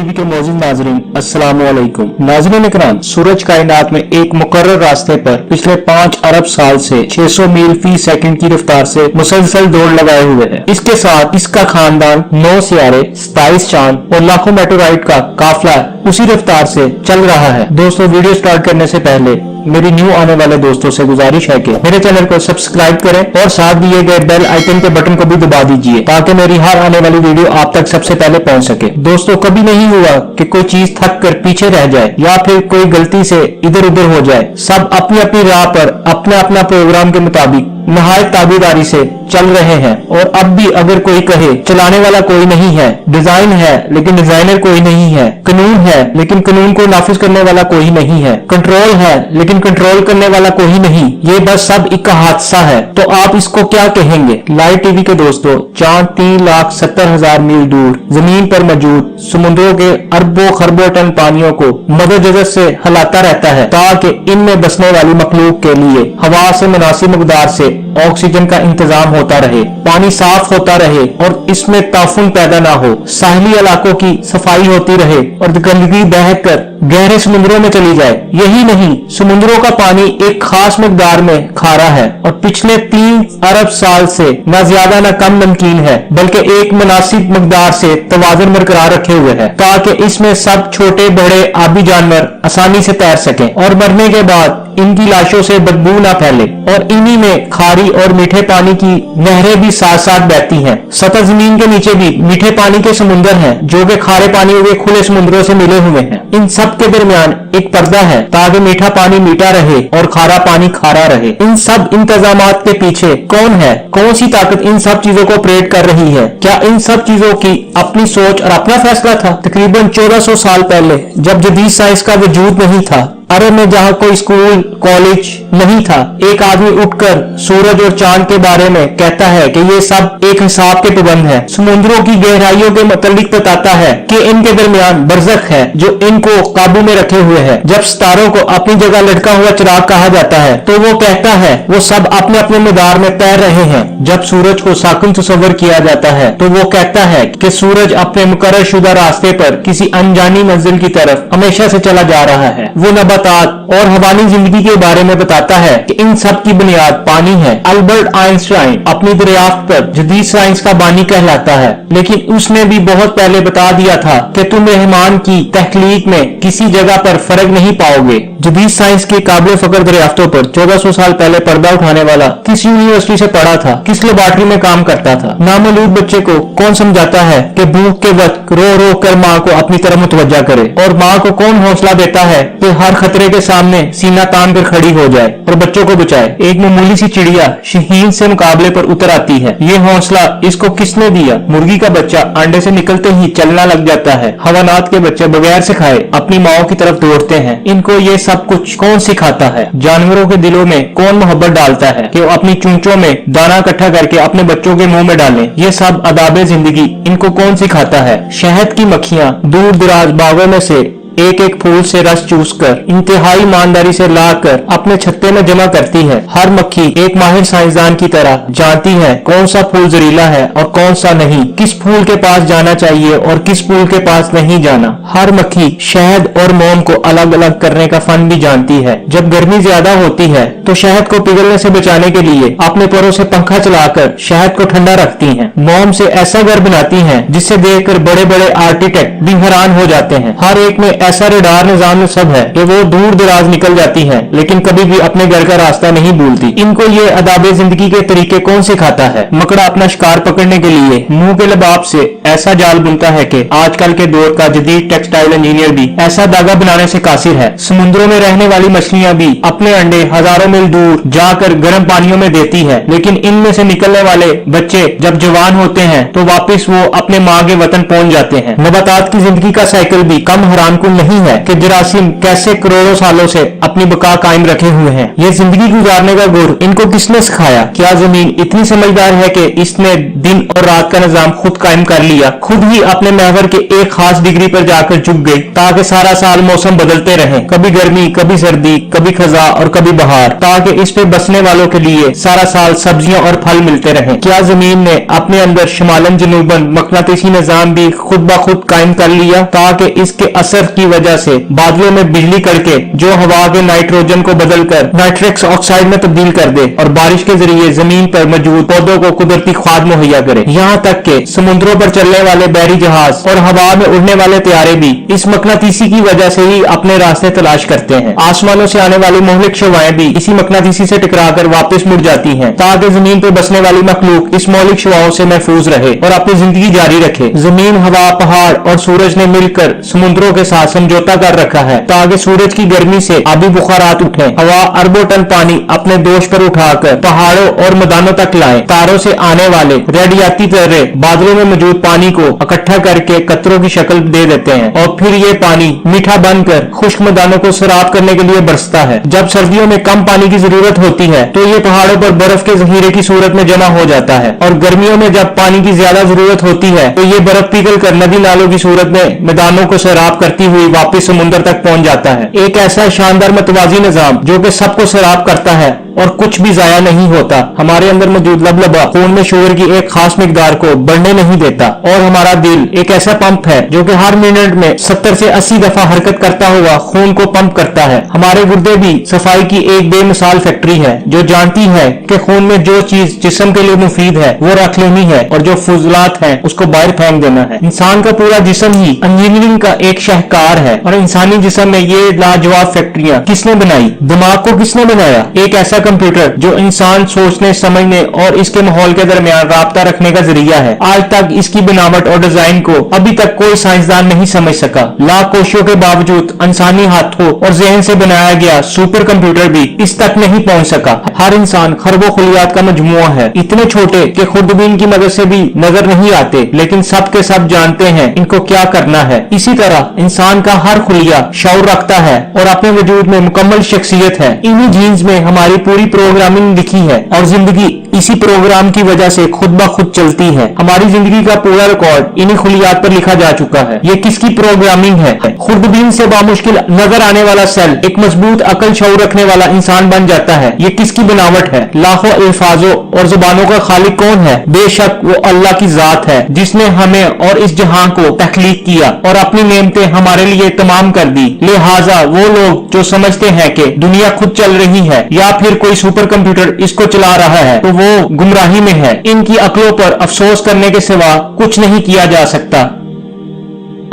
TV के मौजूद नाजरीन अस्सलाम वालेकुम। नाजरीन इकराम, सूरज कायनात में एक मुकर्रर रास्ते पर पिछले 5 अरब साल से 600 मील फी सेकंड की रफ्तार से मुसलसल दौड़ लगाए हुए है। इसके साथ इसका खानदान 9 सियारे, 27 चांद और लाखों मेटेराइट का काफिला उसी रफ्तार से चल रहा है। दोस्तों, वीडियो स्टार्ट करने से पहले मेरी न्यू आने वाले दोस्तों से गुजारिश है कि मेरे चैनल को सब्सक्राइब करें और साथ दिए गए बेल आइकन के बटन को भी दबा दीजिए ताकि मेरी हर आने वाली वीडियो आप तक सबसे पहले पहुंच सके। दोस्तों, कभी नहीं हुआ कि कोई चीज थक कर पीछे रह जाए या फिर कोई गलती से इधर उधर हो जाए। सब अपनी अपनी राह पर अपना अपना प्रोग्राम के मुताबिक नहायत ताबेदारी से चल रहे हैं। और अब भी अगर कोई कहे चलाने वाला कोई नहीं है, डिजाइन है लेकिन डिजाइनर कोई नहीं है, कानून है लेकिन कानून को नाफिज करने वाला कोई नहीं है, कंट्रोल है लेकिन कंट्रोल करने वाला कोई नहीं, ये बस सब एक हादसा है, तो आप इसको क्या कहेंगे? लाइव टीवी के दोस्तों, चांद 3,70,000 मील दूर जमीन पर मौजूद समुद्रों के अरबों खरबों टन पानियों को मदद से हिलाता रहता है ताकि इनमें बसने वाली मखलूक के लिए हवा से मुनासिब मकदार से ऑक्सीजन का इंतजाम होता रहे, पानी साफ होता रहे और इसमें ताफुन पैदा ना हो, साहली इलाकों की सफाई होती रहे और गंदगी बहकर गहरे समुद्रों में चली जाए। यही नहीं, समुद्रों का पानी एक खास मकदार में खारा है और पिछले 3 अरब साल से न ज्यादा न कम नमकीन है, बल्कि एक मुनासिब मकदार से तवाज़ुन बरकरार रखे हुए है ताकि इसमें सब छोटे बड़े आबी जानवर आसानी से तैर सकें और मरने के बाद इनकी लाशों से बदबू ना फैले। और इन्हीं में खारी और मीठे पानी की नहरें भी साथ साथ बहती हैं। सतह जमीन के नीचे भी मीठे पानी के समुद्र हैं जो कि खारे पानी के खुले समुद्रों से मिले हुए हैं। इन सब के दरमियान एक पर्दा है ताकि मीठा पानी मीठा रहे और खारा पानी खारा रहे। इन सब इंतजामात के पीछे कौन है, कौन सी ताकत इन सब चीजों को ऑपरेट कर रही है? क्या इन सब चीजों की अपनी सोच और अपना फैसला था? तकरीबन 1400 साल पहले जब जदीद साइंस का वजूद नहीं था, अरब में जहाँ कोई स्कूल कॉलेज नहीं था, एक आदमी उठकर सूरज और चांद के बारे में कहता है कि ये सब एक हिसाब के पाबंद है। समुद्रों की गहराइयों के मुतालिक बताता है कि इनके दरमियान बरज़ख है जो इनको काबू में रखे हुए है। जब सितारों को अपनी जगह लटका हुआ चिराग कहा जाता है तो वो कहता है वो सब अपने अपने मदार में तैर रहे हैं। जब सूरज को साकिन तस्वर किया जाता है तो वो कहता है कि सूरज अपने मुकर्रर शुदा रास्ते पर किसी अनजानी मंजिल की तरफ हमेशा से चला जा रहा है। वो और हवानी जिंदगी के बारे में बताता है कि इन सब की बुनियाद पानी है। अल्बर्ट आइंस्टाइन अपनी दरियाफ्त पर जदीद साइंस का बानी कहलाता है, लेकिन उसने भी बहुत पहले बता दिया था कि तुम रहमान की तख्लीक में किसी जगह पर फर्क नहीं पाओगे। जदीद साइंस के काबिल फकर दरियाफ्तों पर 1400 साल पहले पर्दा उठाने वाला किस यूनिवर्सिटी से पढ़ा था, किस लेबॉर्ट्री में काम करता था? नामौलूद बच्चे को कौन समझाता है कि भूख के वक्त रो रो कर माँ को अपनी तरफ मुतवज्जा करे? और माँ को कौन हौसला देता है कि हर खतरे के सामने सीना तान कर खड़ी हो जाए और बच्चों को बचाए? एक मामूली सी चिड़िया शहीन से मुकाबले पर उतर आती है। ये हौसला इसको किसने दिया? मुर्गी का बच्चा अंडे से निकलते ही चलना लग जाता है। हवानात के बच्चे बगैर सिखाए अपनी माओ की तरफ दौड़ते हैं। इनको ये सब कुछ कौन सिखाता है? जानवरों के दिलों में कौन मोहब्बत डालता है कि वो अपनी चूंचों में दाना इकट्ठा करके अपने बच्चों के मुंह में डालें? ये सब आदाबे जिंदगी इनको कौन सिखाता है? शहद की मक्खियां दूर दराज बागों में से एक एक फूल से रस चूसकर इंतहाई ईमानदारी से लाकर अपने छत्ते में जमा करती है। हर मक्खी एक माहिर साइंसदान की तरह जानती है कौन सा फूल जहरीला है और कौन सा नहीं, किस फूल के पास जाना चाहिए और किस फूल के पास नहीं जाना। हर मक्खी शहद और मोम को अलग अलग करने का फन भी जानती है। जब गर्मी ज्यादा होती है तो शहद को पिघलने से बचाने के लिए अपने परों से पंखा चलाकर शहद को ठंडा रखती है। मोम से ऐसा घर बनाती है जिससे देखकर बड़े बड़े आर्किटेक्ट भी हैरान हो जाते हैं। हर एक में ऐसा रेडार निजाम सब है कि वो दूर दराज निकल जाती है लेकिन कभी भी अपने घर का रास्ता नहीं भूलती। इनको ये अदाबे जिंदगी के तरीके कौन सिखाता है? मकड़ा अपना शिकार पकड़ने के लिए मुंह के लबाब से ऐसा जाल बुनता है कि आजकल के दौर का जदीद टेक्सटाइल इंजीनियर भी ऐसा धागा बनाने से कासिर है। समुद्रों में रहने वाली मछलियां भी अपने अंडे हजारों मील दूर जाकर गर्म पानियों में देती है, लेकिन इनमें से निकलने वाले बच्चे जब जवान होते हैं तो वापिस वो अपने माँ के वतन पहुंच जाते हैं। नबातात की जिंदगी का साइकिल भी कम हरामकुन नहीं है कि जरासीम कैसे करोड़ों सालों से अपनी बका कायम रखे हुए हैं। ये जिंदगी गुजारने का गुर इनको किसने सिखाया? क्या जमीन इतनी समझदार है कि इसने दिन और रात का निजाम खुद कायम कर लिया, खुद ही अपने महवर के एक खास डिग्री पर जाकर झुक गई ताकि सारा साल मौसम बदलते रहे, कभी गर्मी, कभी सर्दी, कभी खजा और कभी बहार, ताकि इस पे बसने वालों के लिए सारा साल सब्जियां और फल मिलते रहे। क्या जमीन ने अपने अंदर शमालन जनूबन मकनातीसी निजाम भी खुद ब खुद कायम कर लिया ताकि इसके असर की वजह से बादलों में बिजली कड़के जो हवा के नाइट्रोजन को बदलकर नाइट्रस ऑक्साइड में तब्दील कर दे और बारिश के जरिए जमीन पर मौजूद पौधों को कुदरती खाद मुहैया करे। यहाँ तक के समुद्रों पर चलने वाले बहरी जहाज और हवा में उड़ने वाले त्यारे भी इस मकनातीसी की वजह से ही अपने रास्ते तलाश करते हैं। आसमानों से आने वाली मोहलिक शवाएं भी इसी मकनातीसी से टकराकर वापस मुड़ जाती हैं ताकि जमीन पर बसने वाली मखलूक इस मौलिक शवाओं से महफूज रहे और अपनी जिंदगी जारी रखे। जमीन, हवा, पहाड़ और सूरज ने मिलकर समुद्रों के साथ समझौता कर रखा है ताकि सूरज की गर्मी से आबी बुखारात उठे, हवा अरबों टन पानी अपने दोष पर उठाकर पहाड़ों और मैदानों तक लाए, तारों से आने वाले रेडियाती तर्रे बादलों में मौजूद पानी को इकट्ठा करके कतरों की शक्ल दे देते हैं और फिर ये पानी मीठा बनकर खुश्क मैदानों को सैराब करने के लिए बरसता है। जब सर्दियों में कम पानी की जरूरत होती है तो ये पहाड़ों पर बर्फ के जखीरे की सूरत में जमा हो जाता है और गर्मियों में जब पानी की ज्यादा जरूरत होती है तो ये बर्फ पिघल कर नदी नालों की सूरत में मैदानों को सैराब करती हुई वापस समुद्र तक पहुंच जाता है। एक ऐसा शानदार मतवाजी निजाम जो कि सबको सैराब करता है और कुछ भी जाया नहीं होता, हमारे अंदर मौजूद लबलबा खून में शुगर की एक खास मिकदार को बढ़ने नहीं देता और हमारा दिल एक ऐसा पंप है जो कि हर मिनट में 70 से 80 दफा हरकत करता हुआ खून को पंप करता है। हमारे गुर्दे भी सफाई की एक बेमिसाल फैक्ट्री है जो जानती है कि खून में जो चीज जिस्म के लिए मुफीद है वो रख लेनी है और जो फुजलात है उसको बाहर फेंक देना है। इंसान का पूरा जिस्म ही इंजीनियरिंग का एक शाहकार है और इंसानी जिस्म में ये लाजवाब फैक्ट्रियां किसने बनाई? दिमाग को किसने बनाया? एक ऐसा कंप्यूटर जो इंसान सोचने, समझने और इसके माहौल के दरमियान राब्ता रखने का जरिया है। आज तक इसकी बनावट और डिजाइन को अभी तक कोई साइंसदान नहीं समझ सका। लाख कोशिशों के बावजूद इंसानी हाथों और जहन से बनाया गया सुपर कंप्यूटर भी इस तक नहीं पहुंच सका। हर इंसान खरबों खुलियात का मजमुआ है, इतने छोटे कि खुर्दबीन की मदद से भी नजर नहीं आते, लेकिन सब के सब जानते हैं इनको क्या करना है। इसी तरह इंसान का हर खुलिया शऊर रखता है और अपने वजूद में मुकम्मल शख्सियत है। इन्हीं जीन्स में हमारी पूरी प्रोग्रामिंग लिखी है और जिंदगी इसी प्रोग्राम की वजह से खुद ब खुद चलती है। हमारी जिंदगी का पूरा रिकॉर्ड इन्हीं खुलियात पर लिखा जा चुका है। ये किसकी प्रोग्रामिंग है? खुर्दबीन से बामुश्किल नजर आने वाला सेल एक मजबूत अकल शऊर रखने वाला इंसान बन जाता है। ये किसकी बनावट है? लाखों अल्फाजों और जुबानों का खालिक कौन है? बेशक वो अल्लाह की जात है जिसने हमें और इस जहां को तख्लीक किया और अपनी नेमतें हमारे लिए तमाम कर दी। लिहाजा वो लोग जो समझते हैं कि दुनिया खुद चल रही है या फिर कोई सुपर कंप्यूटर इसको चला रहा है तो वो गुमराही में है। इनकी अक्लों पर अफसोस करने के सिवा कुछ नहीं किया जा सकता।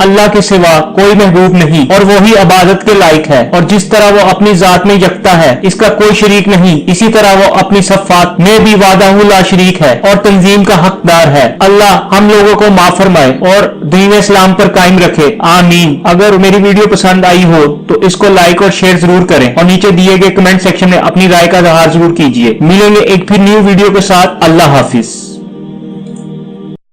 अल्लाह के सिवा कोई महबूब नहीं और वो ही इबादत के लायक है और जिस तरह वो अपनी जात में यकता है, इसका कोई शरीक नहीं, इसी तरह वो अपनी सफ़ात में भी वादाहु ला शरीक है और तंजीम का हकदार है। अल्लाह हम लोगों को माफ फरमाए और दीन इस्लाम पर कायम रखे, आमीन। अगर मेरी वीडियो पसंद आई हो तो इसको लाइक और शेयर जरूर करें और नीचे दिए गए कमेंट सेक्शन में अपनी राय का इजहार जरूर कीजिए। मिलेंगे एक फिर न्यू वीडियो के साथ। अल्लाह हाफिज।